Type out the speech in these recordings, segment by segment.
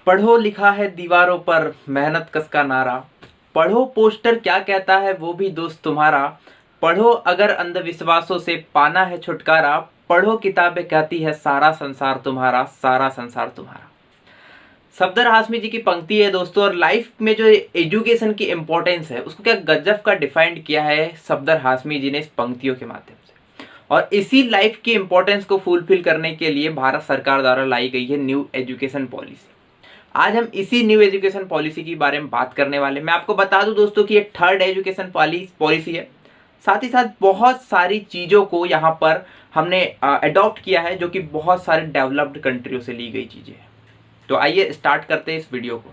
पढ़ो लिखा है दीवारों पर मेहनत कस का नारा, पढ़ो पोस्टर क्या कहता है वो भी दोस्त तुम्हारा, पढ़ो अगर अंधविश्वासों से पाना है छुटकारा, पढ़ो किताबें कहती है सारा संसार तुम्हारा, सारा संसार तुम्हारा। सफदर हाशमी जी की पंक्ति है दोस्तों। और लाइफ में जो एजुकेशन की इंपॉर्टेंस है उसको क्या गजब का डिफाइंड किया है सफदर हाशमी जी ने इस पंक्तियों के माध्यम से। और इसी लाइफ की इंपॉर्टेंस को फुलफिल करने के लिए भारत सरकार द्वारा लाई गई है न्यू एजुकेशन पॉलिसी। आज हम इसी न्यू एजुकेशन पॉलिसी के बारे में बात करने वाले। मैं आपको बता दूं दोस्तों कि ये थर्ड एजुकेशन पॉलिसी है। साथ ही साथ बहुत सारी चीज़ों को यहाँ पर हमने अडॉप्ट किया है जो कि बहुत सारे डेवलप्ड कंट्रियों से ली गई चीज़ें हैं। तो आइए स्टार्ट करते हैं इस वीडियो को।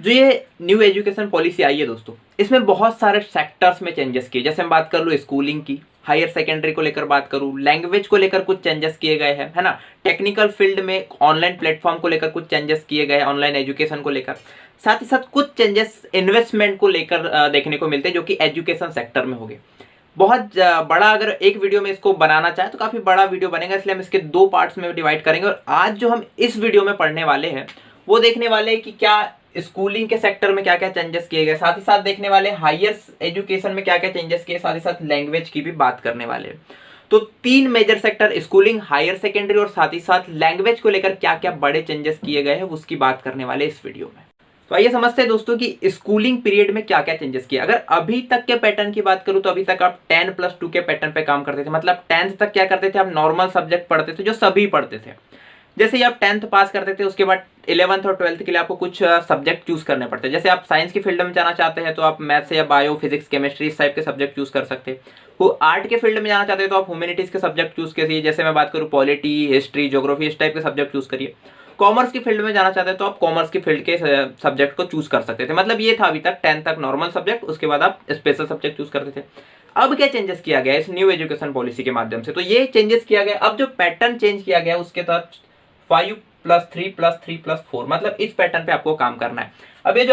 जो ये न्यू एजुकेशन पॉलिसी आई है दोस्तों, इसमें बहुत सारे सेक्टर्स में चेंजेस किए। जैसे मैं बात कर लूँ स्कूलिंग की, हायर सेकेंडरी को लेकर बात करूँ, लैंग्वेज को लेकर कुछ चेंजेस किए गए हैं, है ना। टेक्निकल फील्ड में ऑनलाइन प्लेटफॉर्म को लेकर कुछ चेंजेस किए गए, ऑनलाइन एजुकेशन को लेकर। साथ ही साथ कुछ चेंजेस इन्वेस्टमेंट को लेकर देखने को मिलते हैं जो कि एजुकेशन सेक्टर में हो गए। बहुत बड़ा, अगर एक वीडियो में इसको बनाना चाहे तो काफ़ी बड़ा वीडियो बनेगा, इसलिए हम इसके दो पार्ट्स में डिवाइड करेंगे। और आज जो हम इस वीडियो में पढ़ने वाले हैं वो देखने वाले हैं कि क्या स्कूलिंग के सेक्टर में क्या क्या चेंजेस किए गए, साथ ही साथ देखने वाले हायर एजुकेशन में क्या क्या चेंजेस किए, साथ ही साथ लैंग्वेज की भी बात करने वाले हैं। तो तीन major sector schooling, higher secondary और साथ ही साथ लैंग्वेज को लेकर क्या क्या बड़े चेंजेस किए गए हैं उसकी बात करने वाले इस वीडियो में। तो आइए समझते हैं दोस्तों कि स्कूलिंग पीरियड में क्या क्या चेंजेस किए। अगर अभी तक के पैटर्न की बात करूं तो अभी तक आप 10+2 के पैटर्न पे काम करते थे। मतलब 10th तक क्या करते थे, आप नॉर्मल सब्जेक्ट पढ़ते थे जो सभी पढ़ते थे। जैसे ही आप 10th पास करते थे उसके बाद 11th और 12th के लिए आपको कुछ सब्जेक्ट चूज करने पड़ते हैं। जैसे आप साइंस की फील्ड में जाना चाहते हैं तो आप मैथ्स या बायो, फिजिक्स, केमिस्ट्री इस टाइप के सब्जेक्ट चूज कर सकते हैं। वो आर्ट के फील्ड में जाना चाहते हैं तो आप ह्यूमैनिटीज के सब्जेक्ट चूज करिए। जैसे मैं बात करूँ पॉलिटी, हिस्ट्री, ज्योग्राफी इस टाइप के सब्जेक्ट चूज करिए। कॉमर्स की फील्ड में जाना चाहते हैं तो आप कॉमर्स की फील्ड के सब्जेक्ट को चूज कर सकते थे। मतलब ये था अभी तक 10th तक नॉर्मल सब्जेक्ट, उसके बाद आप स्पेशल सब्जेक्ट चूज करते थे। अब क्या चेंजेस किया गया इस न्यू एजुकेशन पॉलिसी के माध्यम से, तो ये चेंजेस किया गया। अब जो पैटर्न चेंज किया गया उसके तहत 5+3+3+4 मतलब इस पैटर्न पे आपको काम करना है। अब ये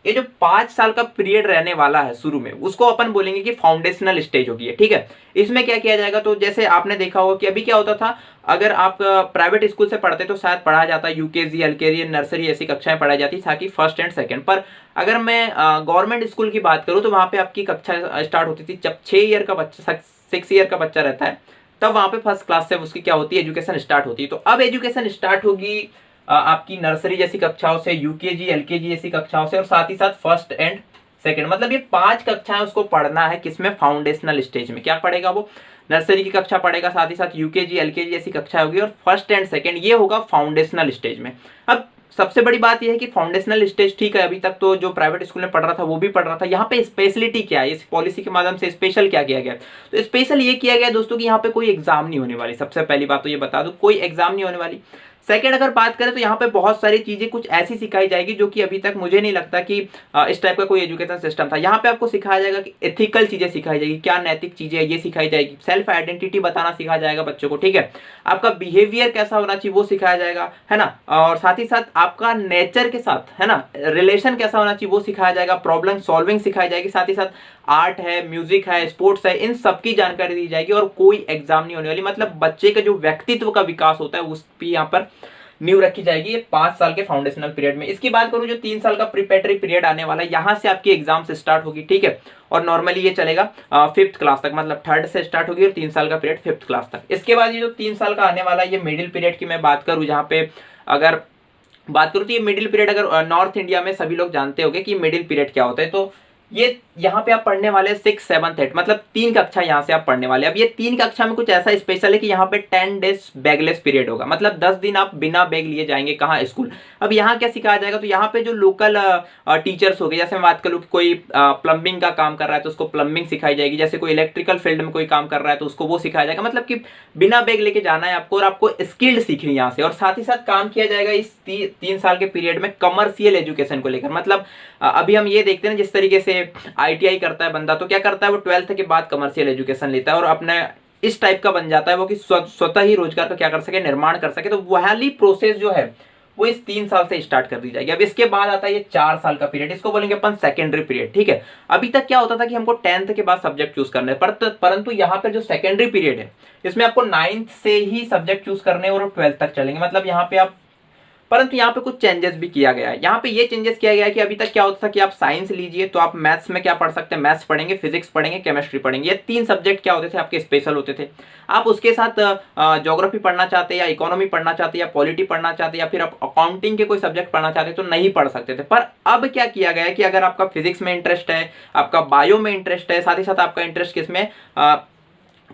जो 5 साल का पीरियड रहने वाला है शुरू में, उसको अपन बोलेंगे कि फाउंडेशनल स्टेज होगी, ठीक है। इसमें क्या किया जाएगा, तो जैसे आपने देखा होगा कि अभी क्या होता था, अगर आप प्राइवेट स्कूल से पढ़ते तो शायद पढ़ाया जाता यूकेजी, एलकेजी, नर्सरी ऐसी कक्षाएं पढ़ाई जाती ताकि फर्स्ट एंड सेकंड। पर अगर मैं गवर्नमेंट स्कूल की बात करूँ तो वहाँ पे आपकी कक्षा स्टार्ट होती थी जब 6 ईयर का बच्चा, 6 ईयर का बच्चा रहता है, तब वहाँ पे फर्स्ट क्लास से उसकी क्या होती है, एजुकेशन स्टार्ट होती है। तो अब एजुकेशन स्टार्ट होगी आपकी नर्सरी जैसी कक्षाओं से, यूकेजी, एलकेजी जैसी कक्षाओं से, और साथ ही साथ फर्स्ट एंड सेकंड। मतलब ये 5 कक्षाएं उसको पढ़ना है। किसमें, फाउंडेशनल स्टेज में। क्या पढ़ेगा वो, नर्सरी की कक्षा पढ़ेगा, साथ ही साथ यूकेजी, एलकेजी जैसी कक्षा होगी, और फर्स्ट एंड सेकंड ये होगा फाउंडेशनल स्टेज में। अब सबसे बड़ी बात यह है कि फाउंडेशनल स्टेज, ठीक है, अभी तक तो जो प्राइवेट स्कूल में पढ़ रहा था वो भी पढ़ रहा था। यहाँ पे स्पेशलिटी क्या है, इस पॉलिसी के माध्यम से स्पेशल क्या किया गया, तो स्पेशल ये किया गया दोस्तों कि यहाँ पे कोई एग्जाम नहीं होने वाली। सबसे पहली बात तो ये बता दूं, कोई एग्जाम नहीं होने वाली। सेकेंड, अगर बात करें तो यहाँ पे बहुत सारी चीजें कुछ ऐसी सिखाई जाएगी जो कि अभी तक मुझे नहीं लगता कि इस टाइप का कोई एजुकेशन सिस्टम था। यहाँ पे आपको सिखाया जाएगा कि एथिकल चीजें सिखाई जाएगी, क्या नैतिक चीजें ये सिखाई जाएगी, सेल्फ आइडेंटिटी बताना सिखाया जाएगा बच्चों को, ठीक है। आपका बिहेवियर कैसा होना चाहिए वो सिखाया जाएगा, है ना। और साथ ही साथ आपका नेचर के साथ, है ना, रिलेशन कैसा होना चाहिए वो सिखाया जाएगा, प्रॉब्लम सॉल्विंग सिखाई जाएगी, साथ ही साथ आर्ट है, म्यूजिक है, स्पोर्ट्स है, इन सबकी जानकारी दी जाएगी। और कोई एग्जाम नहीं होने वाली। मतलब बच्चे का जो व्यक्तित्व का विकास होता है उस भी यहाँ पर न्यू रखी जाएगी ये 5 साल के फाउंडेशनल पीरियड में। इसकी बात करूं जो 3 साल का प्रिपरेटरी पीरियड आने वाला है, यहां से आपकी एग्जाम से स्टार्ट होगी, ठीक है। और नॉर्मली ये चलेगा 5th क्लास तक, मतलब 3rd से स्टार्ट होगी और 3 साल का पीरियड 5th क्लास तक। इसके बाद ये जो 3 साल का आने वाला है, ये मिडिल पीरियड की मैं बात करूं, जहां पे अगर बात करूं तो ये मिडिल पीरियड, अगर नॉर्थ इंडिया में सभी लोग जानते होंगे कि मिडिल पीरियड क्या होता है, तो ये यहाँ पे आप पढ़ने वाले 6, 7, 8 मतलब 3 कक्षा यहाँ से आप पढ़ने वाले। अब ये 3 कक्षा में कुछ ऐसा स्पेशल है कि यहाँ पे 10 डेज बैगलेस पीरियड होगा। मतलब 10 दिन आप बिना बैग लिए जाएंगे कहाँ, स्कूल। अब यहाँ क्या सिखाया जाएगा, तो यहाँ पे जो लोकल टीचर्स हो गए, जैसे मैं बात करूँ कि कोई प्लम्बिंग का काम कर रहा है तो उसको प्लम्बिंग सिखाई जाएगी, जैसे कोई इलेक्ट्रिकल फील्ड में कोई काम कर रहा है तो उसको वो सिखाया जाएगा। मतलब कि बिना बैग लेके जाना है आपको, और आपको स्किल्ड सीखनी है यहाँ से। और साथ ही साथ काम किया जाएगा इस 3 साल के पीरियड में कमर्शियल एजुकेशन को लेकर। मतलब अभी हम ये देखते हैं जिस तरीके से ITI करता है बंदा, तो क्या करता है वो 12th के बाद कमर्शियल एजुकेशन लेता है और अपने इस टाइप का बन जाता है वो कि स्वतः ही रोजगार का क्या कर सके, निर्माण कर सके। तो वही प्रोसेस जो है वो इस 3 साल से स्टार्ट कर दी जाएगी। अब इसके बाद आता है ये 4 साल का पीरियड, इसको बोलेंगे अपन सेकेंडरी पीरियड, ठीक है। अभी तक क्या होता था कि हमको 10th के बाद सब्जेक्ट चूज करने, परंतु यहाँ पर जो सेकेंडरी पीरियड है इसमें आपको 9th से ही सब्जेक्ट चूज करने और 12th तक चलेंगे। मतलब यहाँ पे आप परंतु यहाँ पे कुछ चेंजेस भी किया गया है। यहाँ पे ये चेंजेस किया गया है कि अभी तक क्या होता था कि आप साइंस लीजिए तो आप मैथ्स में क्या पढ़ सकते हैं, मैथ्स पढ़ेंगे, फिजिक्स पढ़ेंगे, केमिस्ट्री पढ़ेंगे, ये 3 सब्जेक्ट क्या होते थे आपके स्पेशल होते थे। आप उसके साथ ज्योग्राफी पढ़ना चाहते या इकोनॉमी पढ़ना चाहते या पॉलिटी पढ़ना चाहते या फिर आप अकाउंटिंग के कोई सब्जेक्ट पढ़ना चाहते तो नहीं पढ़ सकते थे। पर अब क्या किया गया है कि अगर आपका फिजिक्स में इंटरेस्ट है, आपका बायो में इंटरेस्ट है, साथ ही साथ आपका इंटरेस्ट किसमें,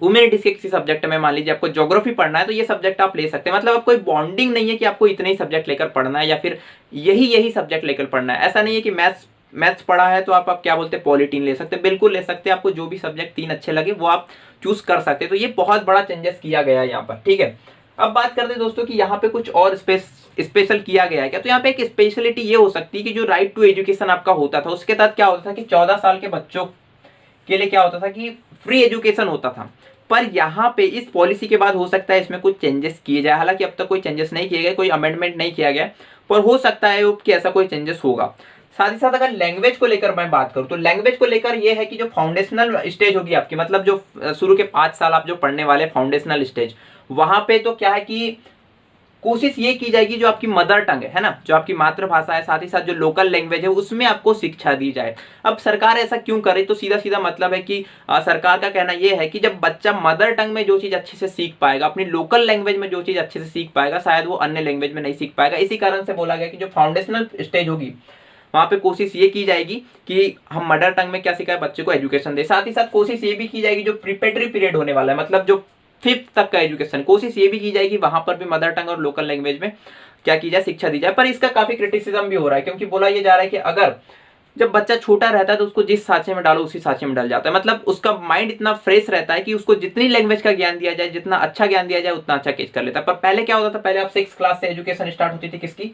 ह्यूमैनिटीज के किसी सब्जेक्ट में, मान लीजिए आपको ज्योग्राफी पढ़ना है तो ये सब्जेक्ट आप ले सकते हैं। मतलब अब कोई बॉन्डिंग नहीं है कि आपको इतने ही सब्जेक्ट लेकर पढ़ना है या फिर यही सब्जेक्ट लेकर पढ़ना है। ऐसा नहीं है कि मैथ्स पढ़ा है तो आप क्या बोलते हैं पॉलिटीन ले सकते हैं, बिल्कुल ले सकते हैं। आपको जो भी सब्जेक्ट 3 अच्छे लगे वो आप चूज कर सकते हैं। तो ये बहुत बड़ा चेंजेस किया गया है यहाँ पर, ठीक है। अब बात करते हैं दोस्तों कि यहाँ पे कुछ और स्पेशल किया गया है क्या। तो यहाँ पे एक स्पेशलिटी ये हो सकती है कि जो राइट टू एजुकेशन आपका होता था उसके तहत क्या होता था कि 14 साल के बच्चों के लिए क्या होता था कि फ्री एजुकेशन होता था। पर यहाँ पे इस पॉलिसी के बाद हो सकता है इसमें कुछ चेंजेस किए जाए। हालांकि अब तक कोई चेंजेस नहीं किए गए, कोई अमेंडमेंट नहीं किया गया, पर हो सकता है कि ऐसा कोई चेंजेस होगा। साथ ही साथ अगर लैंग्वेज को लेकर मैं बात करूं तो लैंग्वेज को लेकर यह है कि जो फाउंडेशनल स्टेज होगी आपकी, मतलब जो शुरू के 5 साल आप जो पढ़ने वाले फाउंडेशनल स्टेज, वहां पे तो क्या है कि कोशिश ये की जाएगी जो आपकी मदर टंग है ना, जो आपकी मातृभाषा है, साथ ही साथ जो लोकल लैंग्वेज है उसमें आपको शिक्षा दी जाए। अब सरकार ऐसा क्यों करे, तो सीधा सीधा मतलब है कि सरकार का कहना यह है कि जब बच्चा मदर टंग में जो चीज अच्छे से सीख पाएगा, अपनी लोकल लैंग्वेज में जो चीज अच्छे से सीख पाएगा, शायद वो अन्य लैंग्वेज में नहीं सीख पाएगा। इसी कारण से बोला गया कि जो फाउंडेशनल स्टेज होगी वहां पे कोशिश ये की जाएगी कि हम मदर टंग में क्या सिखाए, बच्चे को एजुकेशन दे। साथ ही साथ कोशिश ये भी की जाएगी जो प्रिपरेटरी पीरियड होने वाला है, मतलब जो 5th तक का एजुकेशन, कोशिश ये भी की जाएगी वहां पर भी मदर टंग और लोकल लैंग्वेज में क्या की जाए, शिक्षा दी जाए। पर इसका काफी क्रिटिसिज्म भी हो रहा है, क्योंकि बोला ये जा रहा है कि अगर जब बच्चा छोटा रहता है तो उसको जिस सांचे में डालो उसी सांचे में डल जाता है। मतलब उसका माइंड इतना फ्रेश रहता है कि उसको जितनी लैंग्वेज का ज्ञान दिया जाए, जितना अच्छा ज्ञान दिया जाए, उतना अच्छा कैच कर लेता है। पर पहले क्या होता था, पहले आप 6th क्लास से एजुकेशन स्टार्ट होती थी किसकी,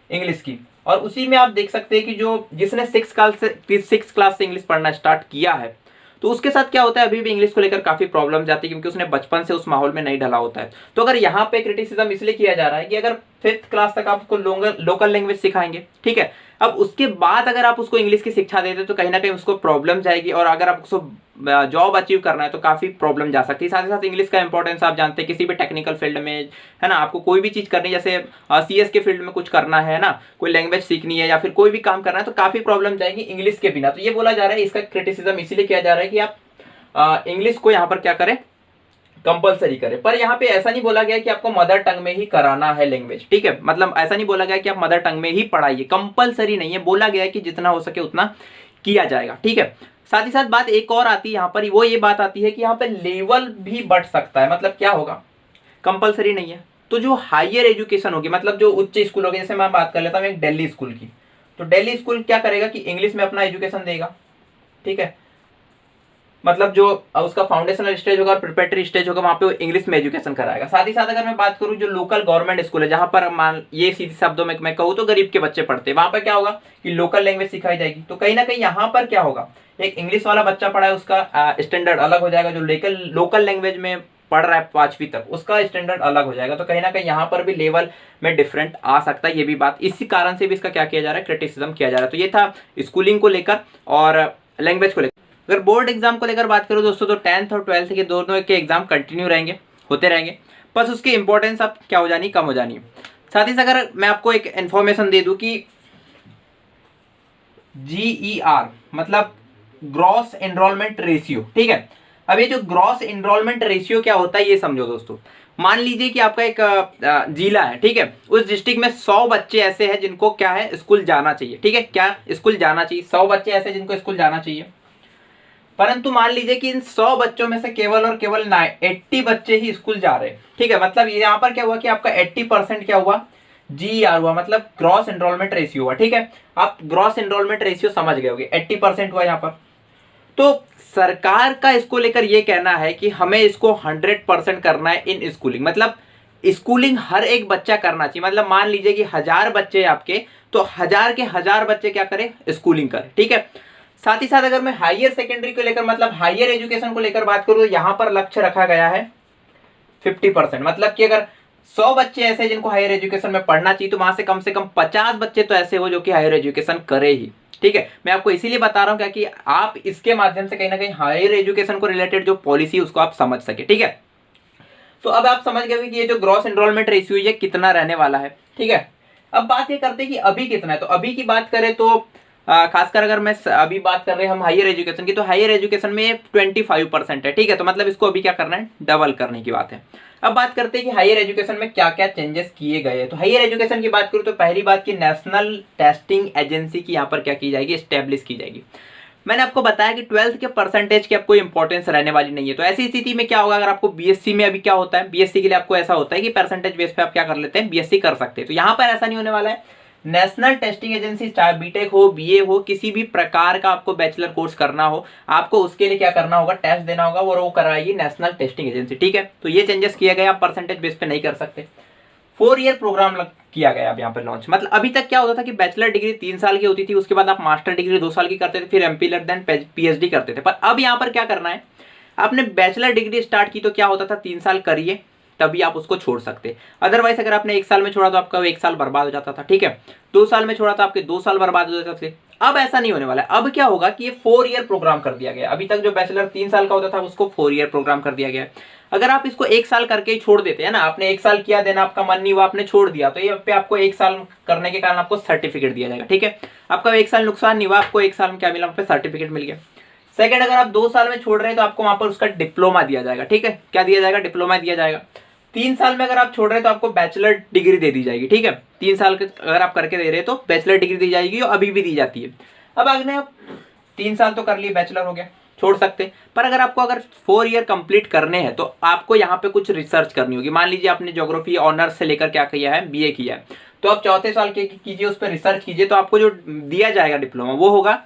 इंग्लिश की, और उसी में आप देख सकते हैं कि जो जिसने 6th क्लास से इंग्लिश पढ़ना स्टार्ट किया है तो उसके साथ क्या होता है, अभी भी इंग्लिश को लेकर काफी प्रॉब्लम जाती है, क्योंकि उसने बचपन से उस माहौल में नहीं ढला होता है। तो अगर यहाँ पे क्रिटिसिज्म इसलिए किया जा रहा है कि अगर 5th क्लास तक आपको लोकल लैंग्वेज सिखाएंगे, ठीक है, अब उसके बाद अगर आप उसको इंग्लिश की शिक्षा देते तो कहीं ना कहीं उसको प्रॉब्लम जाएगी, और अगर आप उसको जॉब अचीव करना है तो काफी प्रॉब्लम जा सकती है। साथ ही साथ इंग्लिश का इंपॉर्टेंस आप जानते हैं, किसी भी टेक्निकल फील्ड में है ना, आपको कोई भी चीज करनी, जैसे CS के फील्ड में कुछ करना है ना, कोई लैंग्वेज सीखनी है या फिर कोई भी काम करना है तो काफी प्रॉब्लम जाएगी इंग्लिश के बिना। तो ये बोला जा रहा है, इसका क्रिटिसिज्म इसीलिए किया जा रहा है कि आप इंग्लिश को यहाँ पर क्या करें, कंपलसरी करें। पर यहाँ पे ऐसा नहीं बोला गया कि आपको मदर टंग में ही कराना है लैंग्वेज, ठीक है, मतलब ऐसा नहीं बोला गया कि आप मदर टंग में ही पढ़ाइए, कंपलसरी नहीं है, बोला गया है कि जितना हो सके उतना किया जाएगा, ठीक है। साथ ही साथ बात एक और आती है यहाँ पर, वो ये बात आती है कि यहाँ पे लेवल भी बढ़ सकता है। मतलब क्या होगा, कंपलसरी नहीं है तो जो हायर एजुकेशन होगी, मतलब जो उच्च स्कूल होगी, जैसे मैं बात कर लेता हूँ एक दिल्ली स्कूल की, तो दिल्ली स्कूल क्या करेगा कि इंग्लिश में अपना एजुकेशन देगा, ठीक है, मतलब जो उसका फाउंडेशनल स्टेज होगा और प्रिपरेटरी स्टेज होगा वहां पे वो इंग्लिश में एजुकेशन कराएगा। साथ ही साथ अगर मैं बात करूं जो लोकल गवर्नमेंट स्कूल है, जहां पर मान ये सीधे शब्दों में मैं कहूँ तो गरीब के बच्चे पढ़ते हैं, वहां पर क्या होगा कि लोकल लैंग्वेज सिखाई जाएगी। तो कहीं ना कहीं यहाँ पर क्या होगा, एक इंग्लिश वाला बच्चा पढ़ा है उसका स्टैंडर्ड अलग हो जाएगा, जो लोकल लैंग्वेज में पढ़ रहा है 5वीं तक उसका स्टैंडर्ड अलग हो जाएगा। तो कहीं ना कहीं यहाँ पर भी लेवल में डिफरेंट आ सकता है, ये भी बात, इसी कारण से भी इसका क्या किया जा रहा है, क्रिटिसिज्म किया जा रहा है। तो ये था स्कूलिंग को लेकर और लैंग्वेज को लेकर। अगर बोर्ड एग्जाम को लेकर बात करूं दोस्तों तो 10th और 12th के दोनों के एग्जाम कंटिन्यू रहेंगे, होते रहेंगे, बस उसकी इंपॉर्टेंस अब क्या हो जानी, कम हो जानी है। साथ ही साथ अगर मैं आपको एक इंफॉर्मेशन दे दूं कि GER मतलब ग्रॉस एनरोलमेंट रेशियो, ठीक है। अब ये जो ग्रॉस एनरोलमेंट रेशियो क्या होता है ये समझो दोस्तों। मान लीजिए कि आपका एक जिला है, ठीक है, उस डिस्ट्रिक्ट में 100 बच्चे ऐसे हैं जिनको क्या है, स्कूल जाना चाहिए, ठीक है, क्या स्कूल जाना चाहिए, 100 बच्चे ऐसे जिनको स्कूल जाना चाहिए। परंतु मान लीजिए कि इन 100 बच्चों में से केवल और केवल 80 बच्चे ही स्कूल जा रहे हैं, ठीक है, मतलब यहाँ पर क्या हुआ कि आपका 80% क्या हुआ, GER हुआ, मतलब ग्रॉस एनरोलमेंट रेशियो हुआ, ठीक है। आप ग्रॉस एनरोलमेंट रेशियो समझ गए होंगे, 80% हुआ यहाँ पर। तो सरकार का इसको लेकर ये कहना है कि हमें इसको 100% करना है इन स्कूलिंग, मतलब स्कूलिंग हर एक बच्चा करना चाहिए। मतलब मान लीजिए कि 1000 बच्चे आपके, तो 1000 के 1000 बच्चे क्या करें, स्कूलिंग करें, ठीक है। साथ ही साथ अगर मैं हायर सेकेंडरी को लेकर, मतलब हायर एजुकेशन को लेकर बात करूं तो यहां पर लक्ष्य रखा गया है 50%, मतलब कि अगर 100 बच्चे ऐसे जिनको हायर एजुकेशन में पढ़ना चाहिए तो वहां से कम 50 बच्चे तो ऐसे हो जो कि हायर एजुकेशन करे ही, ठीक है। मैं आपको इसीलिए बता रहा हूं क्या कि आप इसके माध्यम से कहीं ना कहीं हायर एजुकेशन को रिलेटेड जो पॉलिसी उसको आप समझ सके, ठीक है। तो अब आप समझ गए कि ये जो ग्रॉस एनरोलमेंट रेशियो ये कितना रहने वाला है, ठीक है। अब बात ये करते हैं कि अभी कितना है। तो अभी की बात करें तो खासकर अगर मैं अभी बात कर रहे हैं हम हायर एजुकेशन की, तो हायर एजुकेशन में 25% है, ठीक है। तो मतलब इसको अभी क्या करना है, डबल करने की बात है। अब बात करते हैं कि हायर एजुकेशन में क्या क्या चेंजेस किए गए हैं। तो हायर एजुकेशन की बात करूँ तो पहली बात की नेशनल टेस्टिंग एजेंसी की यहाँ पर क्या की जाएगी, स्टैब्लिश की जाएगी। मैंने आपको बताया कि 12th के परसेंटेज की आपको इंपॉर्टेंस रहने वाली नहीं है। तो ऐसी स्थिति में क्या होगा, अगर आपको बीएससी में अभी क्या होता है, बीएससी के लिए आपको ऐसा होता है कि परसेंटेज बेस पे आप क्या कर लेते हैं, बीएससी कर सकते हैं। तो यहाँ पर ऐसा नहीं होने वाला है। नेशनल टेस्टिंग एजेंसी, चाहे बीटेक हो, बीए हो, किसी भी प्रकार का आपको बैचलर कोर्स करना हो, आपको उसके लिए क्या करना होगा, टेस्ट देना होगा, और वो कराएगी नेशनल टेस्टिंग एजेंसी, ठीक है। तो ये चेंजेस किया गया, आप परसेंटेज बेस पे नहीं कर सकते। 4 ईयर प्रोग्राम किया गया अब यहाँ पे लॉन्च। मतलब अभी तक क्या होता था कि बैचलर डिग्री 3 साल की होती थी, उसके बाद आप मास्टर डिग्री 2 साल की करते थे, फिर एमफिल देन पीएचडी करते थे। पर अब यहाँ पर क्या करना है, आपने बैचलर डिग्री स्टार्ट की तो क्या होता था, 3 साल करिए तभी आप उसको छोड़ सकते। अदरवाइज अगर आपने 1 साल में छोड़ा तो आपका 1 साल बर्बाद हो जाता था, ठीक है। 2 साल में छोड़ा तो आपके 2 साल बर्बाद हो जाते थे। अब ऐसा नहीं होने वाला है। अब क्या होगा कि ये 4 ईयर प्रोग्राम कर दिया गया। अभी तक जो बैचलर 3 साल का होता था उसको 4 ईयर प्रोग्राम कर दिया गया है। अगर आप इसको 1 साल करके ही छोड़ देते हैं ना, आपने 1 साल किया, देना आपका मन नहीं हुआ, आपने छोड़ दिया, तो ये पे आपको 1 साल करने के कारण आपको सर्टिफिकेट दिया जाएगा, ठीक है। आपका 1 साल नुकसान नहीं हुआ, आपको 1 साल में क्या मिला, पे सर्टिफिकेट मिल गया। सेकंड, अगर आप 2 साल में छोड़ रहे हैं तो आपको वहां पर उसका डिप्लोमा दिया जाएगा, ठीक है। क्या दिया जाएगा, डिप्लोमा दिया जाएगा। 3 साल में अगर आप छोड़ रहे हैं तो आपको बैचलर डिग्री दे दी जाएगी, ठीक है। 3 साल के अगर आप करके दे रहे हैं तो बैचलर डिग्री दी जाएगी, और अभी भी दी जाती है। अब अगले आप 3 साल तो कर लिए, बैचलर हो गया, छोड़ सकते। पर अगर आपको 4 ईयर कंप्लीट करने हैं तो आपको यहाँ पे कुछ रिसर्च करनी होगी। मान लीजिए आपने ज्योग्राफी ऑनर्स से लेकर क्या किया है, बीए किया है, तो आप चौथे साल के कीजिए, उस पर रिसर्च कीजिए। तो आपको जो दिया जाएगा डिप्लोमा वो होगा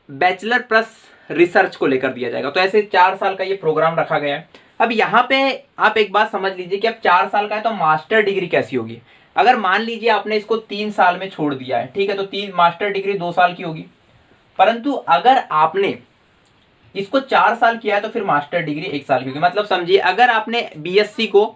बैचलर प्लस रिसर्च को लेकर दिया जाएगा। तो ऐसे 4 साल का ये प्रोग्राम रखा गया है। अब यहाँ पे आप एक बात समझ लीजिए कि अब 4 साल का है तो मास्टर डिग्री कैसी होगी। अगर मान लीजिए आपने इसको 3 साल में छोड़ दिया है, ठीक है, तो 3 मास्टर डिग्री 2 साल की होगी। परंतु अगर आपने इसको 4 साल किया है तो फिर मास्टर डिग्री 1 साल की होगी। मतलब समझिए, अगर आपने बीएससी को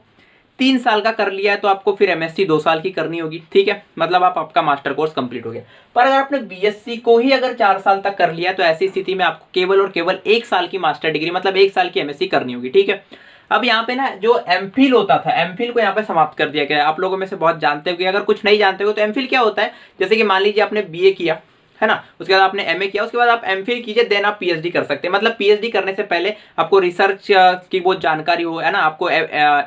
3 साल का कर लिया है तो आपको फिर एमएससी 2 साल की करनी होगी, ठीक है। मतलब आपका मास्टर कोर्स कंप्लीट हो गया। पर अगर आपने बीएससी को ही अगर 4 साल तक कर लिया है तो ऐसी स्थिति में आपको केवल और केवल 1 साल की मास्टर डिग्री, मतलब 1 साल की एमएससी करनी होगी, ठीक है। अब यहाँ पे ना जो एमफिल होता था, एमफिल को यहाँ पे समाप्त कर दिया गया है। आप लोगों में से बहुत जानते होंगे, अगर कुछ नहीं जानते हो तो एमफिल क्या होता है, जैसे कि मान लीजिए आपने बीए किया है ना, उसके बाद आपने एमए किया, उसके बाद आप एमफिल कीजिए, देन आप पीएचडी कर सकते हैं। मतलब पीएचडी करने से पहले आपको रिसर्च की बहुत जानकारी हो, है ना, आपको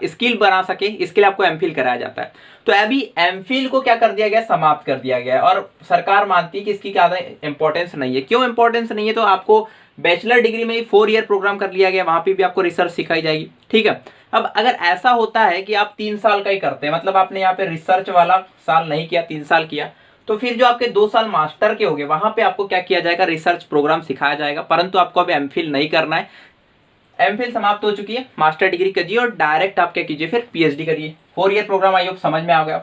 स्किल बना सके, इसके लिए आपको एमफिल कराया जाता है। तो अभी एमफिल को क्या कर दिया गया, समाप्त कर दिया गया है। और सरकार मानती है कि इसकी ज्यादा इंपॉर्टेंस नहीं है। क्यों इंपॉर्टेंस नहीं है, तो आपको बैचलर डिग्री में ही 4 ईयर प्रोग्राम कर लिया गया, वहां पे भी आपको रिसर्च सिखाई जाएगी, ठीक है। अब अगर ऐसा होता है कि आप 3 साल का ही करते हैं, मतलब आपने यहाँ पे रिसर्च वाला साल नहीं किया, 3 साल किया, तो फिर जो आपके 2 साल मास्टर के हो गए, वहां पे आपको क्या किया जाएगा, रिसर्च प्रोग्राम सिखाया जाएगा। परंतु आपको अब एमफिल नहीं करना है, एमफिल समाप्त हो चुकी है, मास्टर डिग्री कीजिए और डायरेक्ट आप क्या कीजिए, फिर पीएचडी करिए। 4 ईयर प्रोग्राम आई होप समझ में आ गया।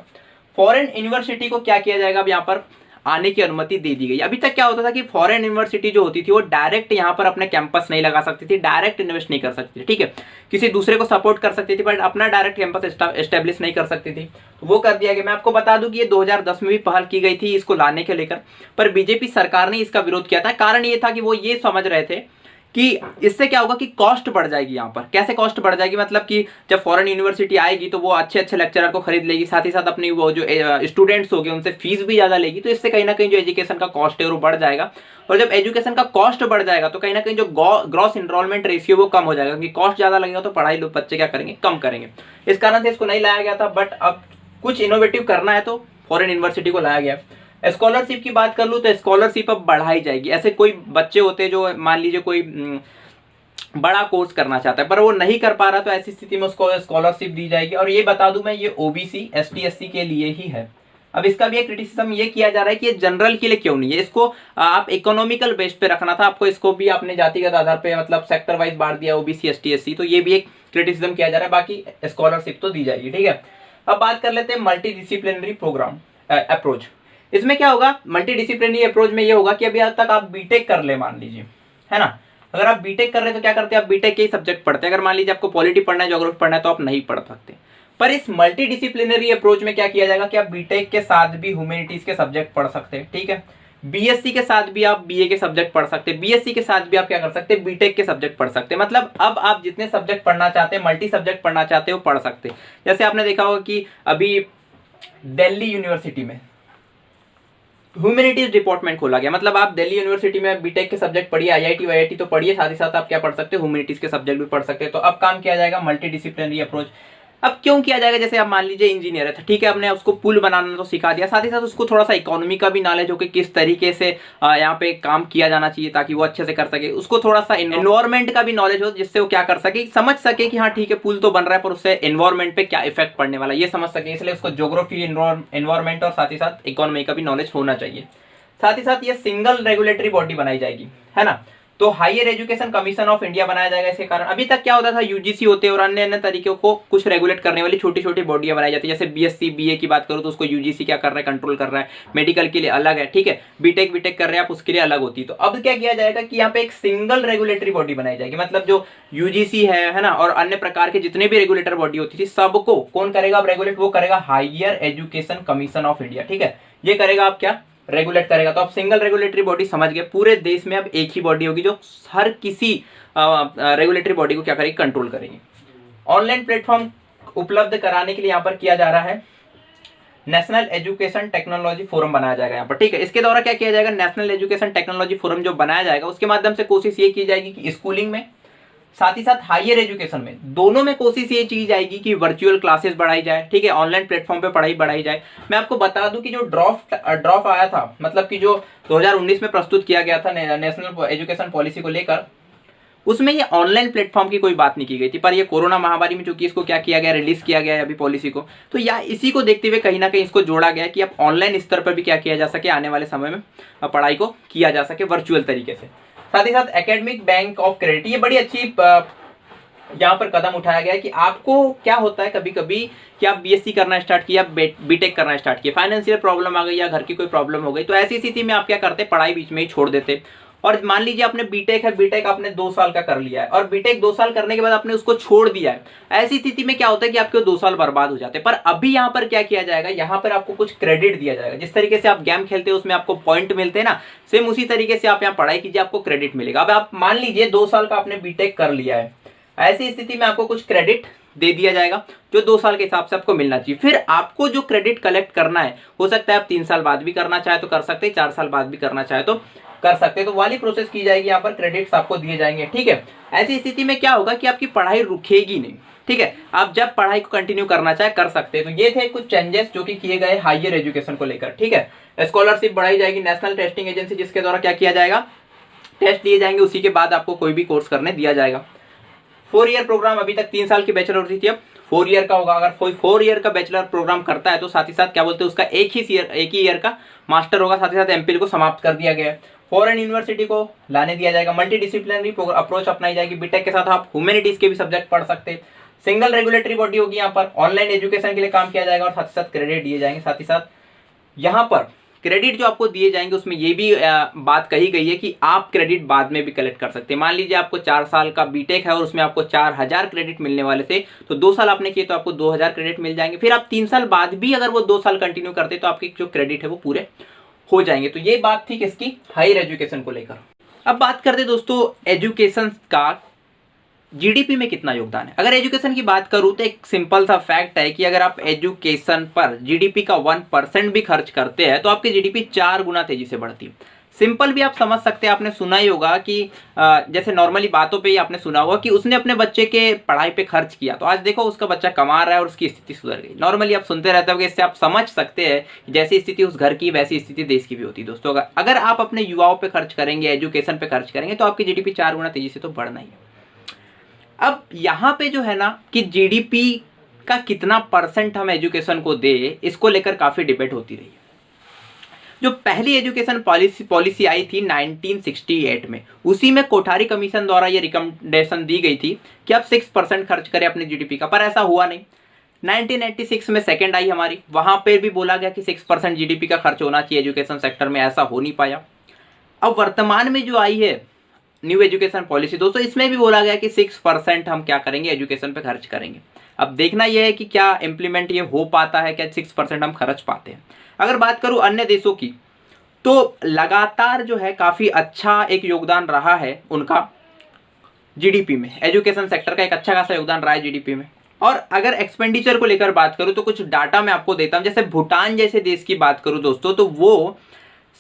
फॉरेन यूनिवर्सिटी को क्या किया जाएगा, अब यहाँ पर आने की अनुमति दे दी गई। अभी तक क्या होता था कि फॉरेन यूनिवर्सिटी जो होती थी वो डायरेक्ट यहाँ पर अपने कैंपस नहीं लगा सकती थी, डायरेक्ट इन्वेस्ट नहीं कर सकती थी, ठीक है। किसी दूसरे को सपोर्ट कर सकती थी, बट अपना डायरेक्ट कैंपस एस्टेब्लिश नहीं कर सकती थी। तो वो कर दिया गया। मैं आपको बता दूं कि ये 2010 में भी पहल की गई थी इसको लाने के लेकर, पर बीजेपी सरकार ने इसका विरोध किया था। कारण ये था कि वो ये समझ रहे थे कि इससे क्या होगा कि कॉस्ट बढ़ जाएगी। यहाँ पर कैसे कॉस्ट बढ़ जाएगी, मतलब कि जब फॉरेन यूनिवर्सिटी आएगी तो वो अच्छे अच्छे लेक्चरर को खरीद लेगी, साथ ही साथ अपनी वो जो स्टूडेंट्स हो गए उनसे फीस भी ज़्यादा लेगी। तो इससे कहीं ना कहीं जो एजुकेशन का कॉस्ट है वो बढ़ जाएगा। और जब एजुकेशन का कॉस्ट बढ़ जाएगा तो कहीं ना कहीं जो ग्रॉस इनरोलमेंट रेशियो वो कम हो जाएगा, क्योंकि कॉस्ट ज़्यादा लगेगा तो पढ़ाई लोग बच्चे क्या करेंगे, कम करेंगे। इस कारण से इसको नहीं लाया गया था। बट अब कुछ इनोवेटिव करना है तो फॉरेन यूनिवर्सिटी को लाया गया। स्कॉलरशिप की बात कर लूँ तो स्कॉलरशिप अब बढ़ाई जाएगी। ऐसे कोई बच्चे होते हैं जो मान लीजिए कोई बड़ा कोर्स करना चाहता है पर वो नहीं कर पा रहा, तो ऐसी स्थिति में उसको स्कॉलरशिप दी जाएगी। और ये बता दूं मैं, ये ओबीसी एसटी एससी के लिए ही है। अब इसका भी एक क्रिटिसिज्म ये किया जा रहा है कि ये जनरल के लिए क्यों नहीं है, इसको आप इकोनॉमिकल बेस पे रखना था, आपको इसको भी आपने जातिगत आधार पे मतलब सेक्टर वाइज बांट दिया ओबीसी एसटी एससी। तो ये भी एक क्रिटिसिज्म किया जा रहा है। बाकी स्कॉलरशिप तो दी जाएगी, ठीक है। अब बात कर लेते हैं मल्टी डिसिप्लिनरी प्रोग्राम अप्रोच। इसमें क्या होगा, मल्टी डिसिप्लिनरी अप्रोच में ये होगा कि अभी तक आप बीटेक कर ले, मान लीजिए, है ना। अगर आप बीटेक कर रहे हैं तो क्या करते हैं, आप बीटेक के ही सब्जेक्ट पढ़ते हैं। अगर मान लीजिए आपको पॉलिटी पढ़ना है, ज्योग्राफी पढ़ना है, तो आप नहीं पढ़ सकते। पर इस मल्टी डिसिप्लिनरी अप्रोच में क्या किया जाएगा कि आप बीटेक के साथ भी ह्यूमैनिटीज के सब्जेक्ट पढ़ सकते हैं, ठीक है। बीएससी के साथ भी आप बीए के सब्जेक्ट पढ़ सकते हैं, बीएससी के साथ भी आप क्या कर सकते हैं, बीटेक के सब्जेक्ट पढ़ सकते हैं। मतलब अब आप जितने सब्जेक्ट पढ़ना चाहते हैं, मल्टी सब्जेक्ट पढ़ना चाहते हो, पढ़ सकते हैं। जैसे आपने देखा होगा कि अभी दिल्ली यूनिवर्सिटी में ह्यूमैनिटीज डिपार्टमेंट खोला गया। मतलब आप दिल्ली यूनिवर्सिटी में बीटेक के सब्जेक्ट पढ़िए, आईआईटी वाईआईटी तो पढ़िए, साथ ही साथ आप क्या पढ़ सकते हो, ह्यूमैनिटीज के सब्जेक्ट भी पढ़ सकते हैं। तो अब काम किया जाएगा मल्टी डिसिप्लिनरी अप्रोच। अब क्यों किया जाएगा, जैसे आप मान लीजिए इंजीनियर है, ठीक है, हमने उसको पुल बनाना तो सिखा दिया, साथ ही साथ उसको थोड़ा सा इकोनॉमी का भी नॉलेज हो कि किस तरीके से यहाँ पे काम किया जाना चाहिए ताकि वो अच्छे से कर सके। उसको थोड़ा सा एनवायरमेंट का भी नॉलेज हो जिससे वो क्या कर सके, समझ सके कि हाँ ठीक है पुल तो बन रहा है पर उससे एनवायरमेंट पे क्या इफेक्ट पड़ने वाला है ये समझ सके। इसलिए उसको ज्योग्राफी, एनवायरमेंट और साथ ही साथ इकोनॉमी का भी नॉलेज होना चाहिए। साथ ही साथ ये सिंगल रेगुलेटरी बॉडी बनाई जाएगी, है ना। तो higher education commission of India बनाया जाएगा। इसके कारण अभी तक क्या होता था, यूजीसी होते और अन्य अन्य तरीकों को कुछ रेगुलेट करने वाली छोटी छोटी बॉडियां बनाई जाती है। जैसे बीएससी बीए की बात करूं तो उसको यूजीसी क्या कर रहा है, कंट्रोल कर रहा है। मेडिकल के लिए अलग है, ठीक है, बीटेक बीटेक कर रहे हैं आप उसके लिए अलग होती है। तो अब क्या किया जाएगा कि यहाँ पे एक सिंगल रेगुलेटरी बॉडी बनाई जाएगी। मतलब जो यूजीसी है ना, और अन्य प्रकार के जितने भी रेगुलेटर बॉडी होती थी सबको कौन करेगा अब रेगुलेट, वो करेगा higher education commission of India, ठीक है, ये करेगा आप क्या रेगुलेट करेगा। तो आप सिंगल रेगुलेटरी बॉडी समझ गए, पूरे देश में अब एक ही बॉडी होगी जो हर किसी रेगुलेटरी बॉडी को क्या करेगी, कंट्रोल करेगी। ऑनलाइन प्लेटफॉर्म उपलब्ध कराने के लिए यहाँ पर किया जा रहा है नेशनल एजुकेशन टेक्नोलॉजी फोरम बनाया जाएगा यहाँ पर, ठीक है। इसके द्वारा क्या किया जाएगा, नेशनल एजुकेशन टेक्नोलॉजी फोरम जो बनाया जाएगा उसके माध्यम से कोशिश ये की जाएगी कि स्कूलिंग में साथ ही साथ हायर एजुकेशन में दोनों में कोशिश ये की जाएगी कि वर्चुअल क्लासेस बढ़ाई जाए, ठीक है, ऑनलाइन प्लेटफॉर्म पे पढ़ाई बढ़ाई जाए। मैं आपको बता दूं कि जो ड्रॉप आया था, मतलब कि जो 2019 में प्रस्तुत किया गया था नेशनल एजुकेशन पॉलिसी को लेकर, उसमें ये ऑनलाइन प्लेटफॉर्म की कोई बात नहीं की गई थी। पर ये कोरोना महामारी में चूंकि इसको क्या किया गया, रिलीज किया गया है अभी पॉलिसी को, तो या इसी को देखते हुए कहीं ना कहीं इसको जोड़ा गया कि अब ऑनलाइन स्तर पर भी क्या किया जा सके, आने वाले समय में पढ़ाई को किया जा सके वर्चुअल तरीके से। साथ ही साथ एकेडमिक बैंक ऑफ क्रेडिट, ये बड़ी अच्छी यहाँ पर कदम उठाया गया है कि आपको क्या होता है कभी कभी कि आप बीएससी करना स्टार्ट किया, बीटेक करना स्टार्ट किया, फाइनेंशियल प्रॉब्लम आ गई या घर की कोई प्रॉब्लम हो गई, तो ऐसी स्थिति में आप क्या करते, पढ़ाई बीच में ही छोड़ देते। और मान लीजिए आपने बीटेक है, बीटेक आपने 2 साल का कर लिया है और बीटेक 2 साल करने के बाद आपने उसको छोड़ दिया है, ऐसी स्थिति में क्या होता है कि आपके 2 साल बर्बाद हो जाते हैं। पर अभी यहाँ पर क्या किया जाएगा, यहाँ पर आपको कुछ क्रेडिट दिया जाएगा। जिस तरीके से आप गेम खेलते हो उसमें आपको पॉइंट मिलते हैं ना, सेम उसी तरीके से आप यहाँ पढ़ाई कीजिए, आपको क्रेडिट मिलेगा। अब आप मान लीजिए 2 साल का आपने बीटेक कर लिया है, ऐसी स्थिति में आपको कुछ क्रेडिट दे दिया जाएगा जो 2 साल के हिसाब से आपको मिलना चाहिए। फिर आपको जो क्रेडिट कलेक्ट करना है, हो सकता है आप 3 साल बाद भी करना चाहे तो कर सकते हैं, 4 साल बाद भी करना चाहे तो कर सकते हैं, तो वाली प्रोसेस की जाएगी, यहाँ पर क्रेडिट्स आपको दिए जाएंगे, ठीक है। ऐसी स्थिति में क्या होगा कि आपकी पढ़ाई रुकेगी नहीं, ठीक है, आप जब पढ़ाई को कंटिन्यू करना चाहे कर सकते हैं। तो ये थे कुछ चेंजेस जो कि किए गए हायर एजुकेशन को लेकर, ठीक है। स्कॉलरशिप बढ़ाई जाएगी, नेशनल टेस्टिंग एजेंसी जिसके द्वारा क्या किया जाएगा, टेस्ट दिए जाएंगे, उसी के बाद आपको कोई भी कोर्स करने दिया जाएगा। 4 ईयर प्रोग्राम, अभी तक 3 साल की बैचलर होती थी, अब 4 ईयर का होगा। अगर कोई 4 ईयर का बैचलर प्रोग्राम करता है तो साथ ही साथ क्या बोलते हैं, उसका एक ही ईयर का मास्टर होगा। साथ ही साथ एमफिल को समाप्त कर दिया गया है। फॉरेन यूनिवर्सिटी को लाने दिया जाएगा। मल्टी डिसिप्लिनरी अप्रोच अपनाई जाएगी। बीटेक के साथ आप ह्यूमैनिटीज के भी सब्जेक्ट पढ़ सकते हैं। सिंगल रेगुलेटरी बॉडी होगी, यहाँ पर ऑनलाइन एजुकेशन के लिए काम किया जाएगा और साथ ही साथ क्रेडिट दिए जाएंगे। साथ ही साथ यहाँ पर क्रेडिट जो आपको दिए जाएंगे उसमें ये भी बात कही गई है कि आप क्रेडिट बाद में भी कलेक्ट कर सकते हैं। मान लीजिए आपको 4 साल का बीटेक है और उसमें आपको 4000 क्रेडिट मिलने वाले थे, तो 2 साल आपने किए तो आपको 2000 क्रेडिट मिल जाएंगे। फिर आप 3 साल बाद भी अगर वो 2 साल कंटिन्यू करते तो आपके जो क्रेडिट है वो पूरे हो जाएंगे। तो ये बात थी किसकी, हायर एजुकेशन को लेकर। अब बात करते दोस्तों एजुकेशन का जीडीपी में कितना योगदान है। अगर एजुकेशन की बात करूं तो एक सिंपल सा फैक्ट है कि अगर आप एजुकेशन पर जीडीपी का 1% भी खर्च करते हैं तो आपकी जीडीपी 4 गुना तेजी से बढ़ती है। सिंपल भी आप समझ सकते हैं, आपने सुना ही होगा कि जैसे नॉर्मली बातों पे ही आपने सुना होगा कि उसने अपने बच्चे के पढ़ाई पे खर्च किया तो आज देखो उसका बच्चा कमा रहा है और उसकी स्थिति सुधर गई। नॉर्मली आप सुनते रहते हो, इससे आप समझ सकते हैं कि जैसी स्थिति उस घर की वैसी स्थिति देश की भी होती है। दोस्तों अगर आप अपने युवाओं पे खर्च करेंगे, एजुकेशन पे खर्च करेंगे तो आपकी जीडीपी 4 गुना तेजी से तो बढ़ना ही है। अब यहाँ पे जो है ना कि जीडीपी का कितना परसेंट हम एजुकेशन को दे, इसको लेकर काफी डिबेट होती रही है। जो पहली एजुकेशन पॉलिसी आई थी 1968 में, उसी में कोठारी कमीशन द्वारा ये रिकमेंडेशन दी गई थी कि आप 6% खर्च करें अपने जीडीपी का, पर ऐसा हुआ नहीं। 1986 में सेकंड आई हमारी, वहां पर भी बोला गया कि 6% जीडीपी का खर्च होना चाहिए एजुकेशन सेक्टर में, ऐसा हो नहीं पाया। अब वर्तमान में जो आई है न्यू एजुकेशन पॉलिसी दोस्तों, इसमें भी बोला गया कि 6% हम क्या करेंगे एजुकेशन पे खर्च करेंगे। अब देखना यह है कि क्या इंप्लीमेंट ये हो पाता है, क्या 6% हम खर्च पाते हैं। अगर बात करूं अन्य देशों की तो लगातार जो है काफी अच्छा एक योगदान रहा है उनका जीडीपी में, एजुकेशन सेक्टर का एक अच्छा खासा योगदान रहा है जीडीपी में। और अगर एक्सपेंडिचर को लेकर बात करूं तो कुछ डाटा मैं आपको देता हूं। जैसे भूटान जैसे देश की बात करूं दोस्तों, तो वो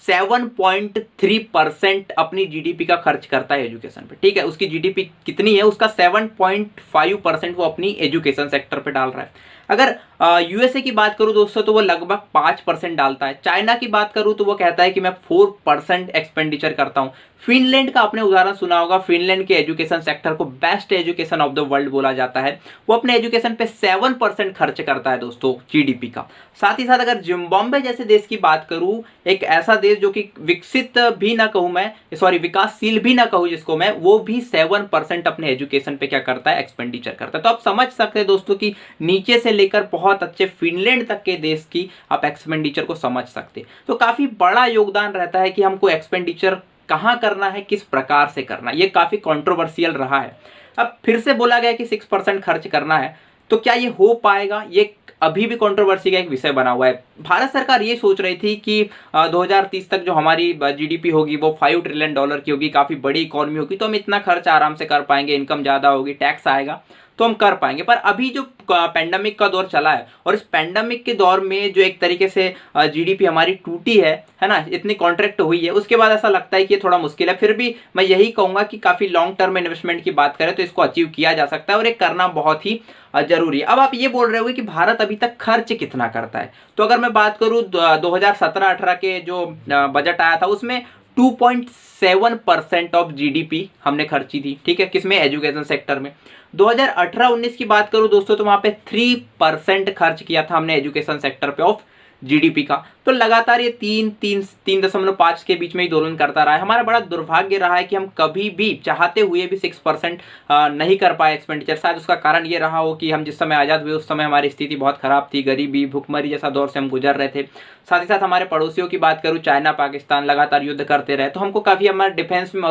7.3% अपनी जीडीपी का खर्च करता है एजुकेशन पे। ठीक है, उसकी जीडीपी कितनी है, उसका 7.5% वो अपनी एजुकेशन सेक्टर पे डाल रहा है। अगर यूएसए की बात करूं दोस्तों तो वो लगभग 5% डालता है। चाइना की बात करूं तो वो कहता है कि मैं 4% एक्सपेंडिचर करता हूं। फिनलैंड का आपने उदाहरण सुना होगा, फिनलैंड के एजुकेशन सेक्टर को best education of the world बोला जाता है। वो अपने एजुकेशन पे 7% खर्च करता है दोस्तों जीडीपी का। साथ ही साथ अगर जिम्बाब्वे जैसे देश की बात करूं, एक ऐसा देश जो कि विकसित भी ना कहूं मैं, सॉरी विकासशील भी ना कहूं जिसको मैं, वो भी 7% अपने एजुकेशन पे क्या करता है, एक्सपेंडिचर करता है। तो आप समझ सकते हैं दोस्तों कि नीचे से लेकर बहुत अच्छे फिनलैंड तक के देश की आप एक्सपेंडिचर को समझ सकते। तो काफी बड़ा योगदान रहता है कि हमको एक्सपेंडिचर कहां करना है, किस प्रकार से करना है। ये काफी कंट्रोवर्शियल रहा है। अब फिर से बोला गया कि 6% खर्च करना है, तो क्या ये हो पाएगा, ये अभी भी कंट्रोवर्सी का एक विषय बना हुआ है। भारत सरकार ये सोच रही थी कि 2030 तक जो हमारी जीडीपी होगी वो $5 ट्रिलियन की होगी, काफी बड़ी इकोनॉमी होगी, तो हम इतना खर्च आराम से कर पाएंगे, इनकम ज्यादा होगी, टैक्स आएगा तो हम कर पाएंगे। पर अभी जो पेंडेमिक का दौर चला है और इस पेंडेमिक के दौर में जो एक तरीके से जीडीपी हमारी टूटी है ना, इतनी कॉन्ट्रैक्ट हुई है, उसके बाद ऐसा लगता है कि ये थोड़ा मुश्किल है। फिर भी मैं यही कहूंगा कि काफी लॉन्ग टर्म इन्वेस्टमेंट की बात करें तो इसको अचीव किया जा सकता है और ये करना बहुत ही जरूरी है। अब आप ये बोल रहे होगे कि भारत अभी तक खर्च कितना करता है, तो अगर मैं बात करूं 2017-18 के जो बजट आया था उसमें 2.7% ऑफ जीडीपी हमने खर्ची थी। ठीक है, किसमें, एजुकेशन सेक्टर में। 2018-19 की बात करूं दोस्तों तो वहां पे 3% खर्च किया था हमने एजुकेशन सेक्टर पे ऑफ जीडीपी का। तो लगातार ये 3.5 के बीच में ही दोलन करता रहा है। हमारा बड़ा दुर्भाग्य रहा है कि हम कभी भी चाहते हुए भी 6% नहीं कर पाए एक्सपेंडिचर। शायद उसका कारण ये रहा हो कि हम जिस समय आज़ाद हुए उस समय हमारी स्थिति बहुत खराब थी, गरीबी, भुखमरी जैसा दौर से हम गुजर रहे थे। साथ ही साथ हमारे पड़ोसियों की बात करूँ, चाइना, पाकिस्तान लगातार युद्ध करते रहे, तो हमको काफ़ी हमारे डिफेंस में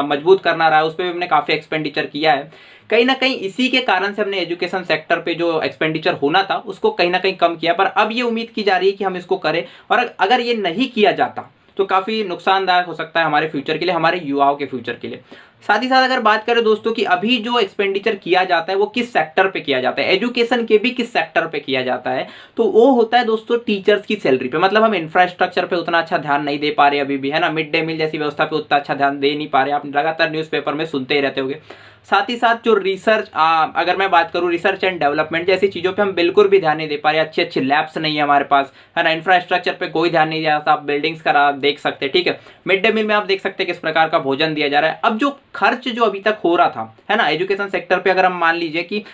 मजबूत करना रहा है, उस पर भी हमने काफ़ी एक्सपेंडिचर किया है। कहीं ना कहीं इसी के कारण से हमने एजुकेशन सेक्टर पे जो एक्सपेंडिचर होना था उसको कहीं ना कहीं कम किया। पर अब ये उम्मीद की जा रही है कि हम इसको करें, और अगर ये नहीं किया जाता तो काफ़ी नुकसानदायक हो सकता है हमारे फ्यूचर के लिए, हमारे युवाओं के फ्यूचर के लिए। साथ ही साथ अगर बात करें दोस्तों कि अभी जो एक्सपेंडिचर किया जाता है वो किस सेक्टर पे किया जाता है, एजुकेशन के भी किस सेक्टर पे किया जाता है, तो वो होता है दोस्तों टीचर्स की सैलरी पे। मतलब हम इंफ्रास्ट्रक्चर पे उतना अच्छा ध्यान नहीं दे पा रहे अभी भी, है ना, मिड डे मील जैसी व्यवस्था पे उतना अच्छा ध्यान दे नहीं पा रहे। आप लगातार न्यूज़पेपर में सुनते ही रहते होंगे। साथ ही साथ जो रिसर्च, अगर मैं बात करूँ रिसर्च एंड डेवलपमेंट जैसी चीज़ों पे हम बिल्कुल भी ध्यान नहीं दे पा रहे। अच्छी अच्छी लैब्स नहीं है हमारे पास, है ना, इंफ्रास्ट्रक्चर पे कोई ध्यान नहीं दिया जाता। आप बिल्डिंग्स का देख सकते हैं, ठीक है, मिड डे मील में आप देख सकते हैं किस प्रकार का भोजन दिया जा रहा है। अब जो खर्च जो अभी तक हो रहा था, है ना, एजुकेशन सेक्टर पे, अगर हम मान लीजिए कि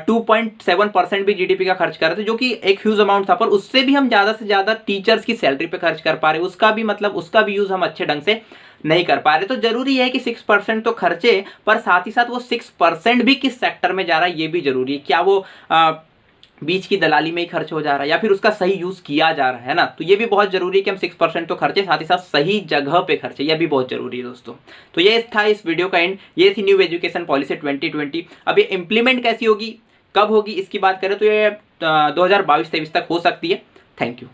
2.7% भी जीडीपी का खर्च कर रहे थे, जो कि एक ह्यूज अमाउंट था, पर उससे भी हम ज़्यादा से ज़्यादा टीचर्स की सैलरी पे खर्च कर पा रहे, उसका भी मतलब उसका भी यूज़ हम अच्छे ढंग से नहीं कर पा रहे। तो जरूरी है कि 6% तो खर्चे, पर साथ ही साथ वो 6% भी किस सेक्टर में जा रहा है ये भी जरूरी है। क्या वो बीच की दलाली में ही खर्च हो जा रहा है या फिर उसका सही यूज किया जा रहा है ना, तो ये भी बहुत जरूरी है कि हम 6% तो खर्चे, साथ ही साथ सही जगह पे खर्चे, यह भी बहुत जरूरी है दोस्तों। तो ये था इस वीडियो का एंड, ये थी न्यू एजुकेशन पॉलिसी 2020। अब ये इंप्लीमेंट कैसी होगी, कब होगी, इसकी बात करें तो ये 2022-23 तक हो सकती है। Thank you.